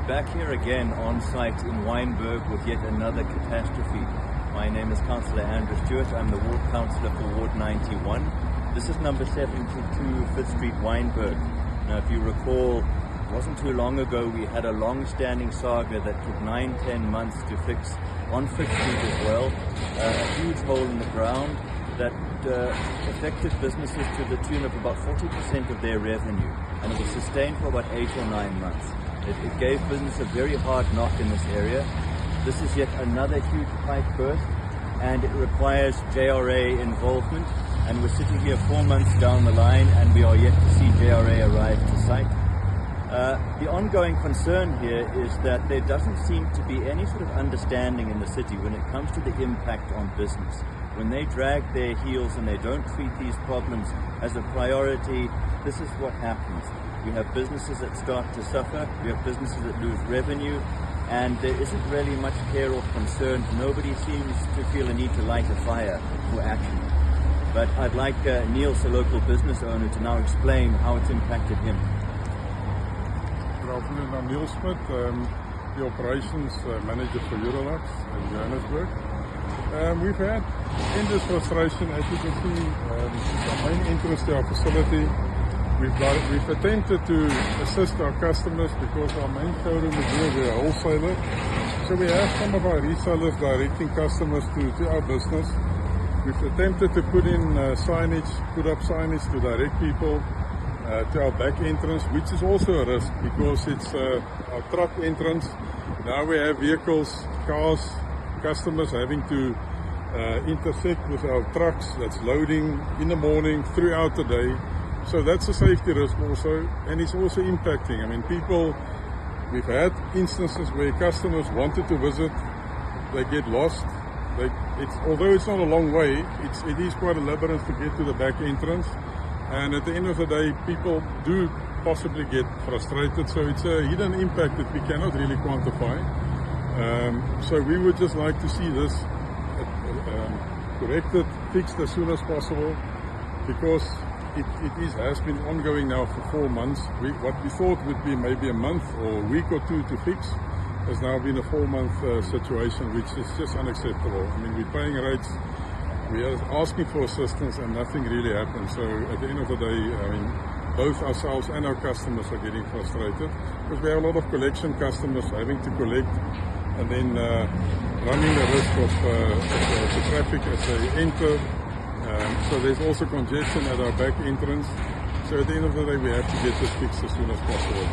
back here again on site in Wynberg with yet another catastrophe. My name is Councillor Andrew Stewart. I'm the Ward Councillor for Ward 91. This is number 72 5th Street, Wynberg. Now, if you recall, it wasn't too long ago we had a long-standing saga that took 9-10 months to fix on 5th Street as well. A huge hole in the ground that affected businesses to the tune of about 40% of their revenue, and it was sustained for about 8 or 9 months. It gave business a very hard knock in this area. This is yet another huge pipe burst, and it requires JRA involvement, and we're sitting here 4 months down the line and we are yet to see JRA arrive to site. The ongoing concern here is that there doesn't seem to be any sort of understanding in the city when it comes to the impact on business. When they drag their heels and they don't treat these problems as a priority, this is what happens. We have businesses that start to suffer, we have businesses that lose revenue, and there isn't really much care or concern. Nobody seems to feel a need to light a fire for action. But I'd like Niels, a local business owner, to now explain how it's impacted him. Good afternoon, I'm Niels Smith, the operations manager for Eurolux in Johannesburg. We've had endless frustration, as you can see. It's our main interest to our facility. We've attempted to assist our customers because our main showroom is here, we're a wholesaler. So we have some of our resellers directing customers to our business. We've attempted to put up signage to direct people to our back entrance, which is also a risk because it's our truck entrance. Now we have vehicles, cars, customers having to intersect with our trucks that's loading in the morning, throughout the day. So that's a safety risk also, and it's also impacting. I mean, we've had instances where customers wanted to visit, they get lost. Although it's not a long way, it is quite a labyrinth to get to the back entrance. And at the end of the day, people do possibly get frustrated. So it's a hidden impact that we cannot really quantify. So we would just like to see this corrected, fixed as soon as possible, because it has been ongoing now for 4 months. What we thought would be maybe a month or a week or two to fix has now been a 4-month situation, which is just unacceptable. I mean, we're paying rates, we are asking for assistance, and nothing really happens. So at the end of the day, I mean, both ourselves and our customers are getting frustrated because we have a lot of collection customers having to collect and then running the risk of the traffic as they enter. So there's also congestion at our back entrance. So at the end of the day, we have to get this fixed as soon as possible.